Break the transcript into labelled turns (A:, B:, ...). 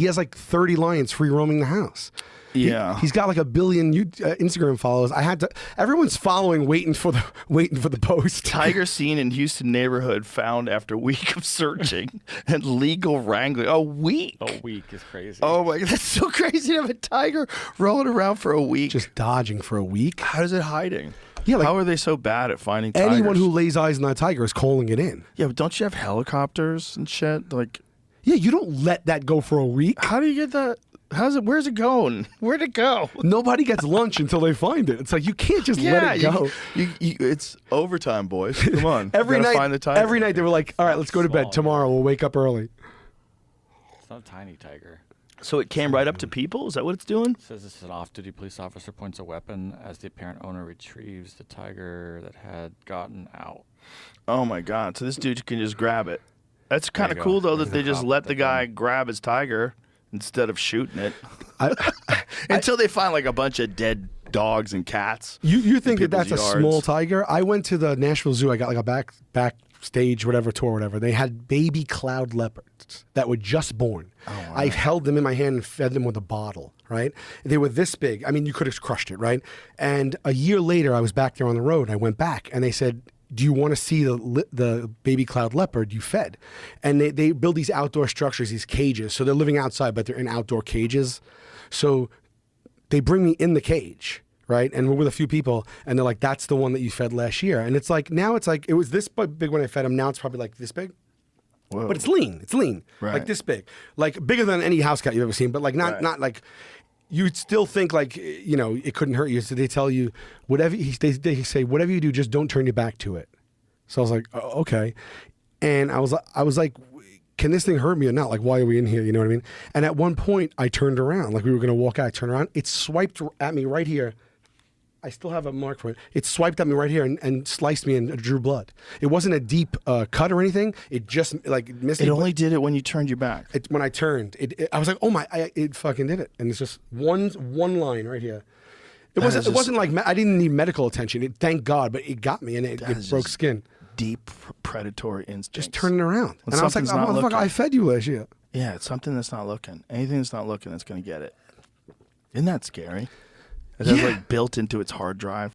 A: He has like 30 lions free roaming the house.
B: Yeah.
A: He's got like 1 billion Instagram followers. Everyone's following, waiting for the post.
B: Tiger seen in Houston neighborhood found after week of searching and legal wrangling. A week?
C: A week is crazy.
B: Oh my God, that's so crazy to have a tiger rolling around for a week.
A: Just dodging for a week.
B: How is it hiding?
A: Yeah, like,
B: how are they so bad at finding tigers?
A: Anyone who lays eyes on that tiger is calling it in.
B: Yeah, but don't you have helicopters and shit? Like,
A: yeah, you don't let that go for a week.
B: How do you get that? Where's it going? Where'd it go?
A: Nobody gets lunch until they find it. It's like you can't just let it go.
B: It's overtime, boys. Come on.
A: Every night,
B: find the tiger.
A: every night they were like, "All right, let's go to bed. Tomorrow we'll wake up early."
C: It's not a tiny tiger.
B: So it came right up to people? Is that what it's doing?
C: It says this is an off-duty police officer points a weapon as the apparent owner retrieves the tiger that had gotten out.
B: Oh my God! So this dude can just grab it. That's kind of
C: you
B: cool
C: go.
B: though
C: There's
B: that they
C: a
B: just
C: cop
B: let
C: at
B: the
C: the
B: guy
C: phone.
B: grab his tiger instead of shooting it.
A: I,
B: Until they find like a bunch of dead dogs and cats.
A: you think that
B: people's
A: that's a
B: yards.
A: small tiger? I went to the Nashville Zoo. I got like a backstage whatever tour, whatever. They had baby cloud leopards that were just born.
B: Oh, wow.
A: I held them in my hand and fed them with a bottle. Right? They were this big. I mean, you could have crushed it. Right? And a year later, I was back there on the road. I went back and they said, do you want to see the baby cloud leopard you fed? And they build these outdoor structures, these cages. So they're living outside, but they're in outdoor cages. So they bring me in the cage, right? And we're with a few people, and they're like, that's the one that you fed last year. And it's like, now it's like, it was this big when I fed him. Now it's probably like this big.
B: Whoa.
A: But it's lean. It's lean.
B: Right.
A: Like this big. Like bigger than any house cat you've ever seen, but like not like... You'd still think like, you know, it couldn't hurt you. So they tell you, whatever, they say, whatever you do, just don't turn your back to it. So I was like, oh, okay. And I was like, can this thing hurt me or not? Like, why are we in here? You know what I mean? And at one point I turned around, like we were going to walk out, I turned around. It swiped at me right here. I still have a mark for it. It swiped at me right here and sliced me and drew blood. It wasn't a deep cut or anything. It just like missed me.
B: It only did it when you turned your back.
A: When I turned, I was like, "Oh my!" It fucking did it, and it's just one line right here. It wasn't like I didn't need medical attention. Thank God, but it got me, and it broke skin.
B: Deep predatory instinct.
A: Just turning around,
B: When
A: and I was like,
B: something's not
A: "Motherfucker,
B: looking.
A: I fed you last year."
B: Yeah, it's something that's not looking. Anything that's not looking, that's going to get it. Isn't that scary? It has like built into its hard drive.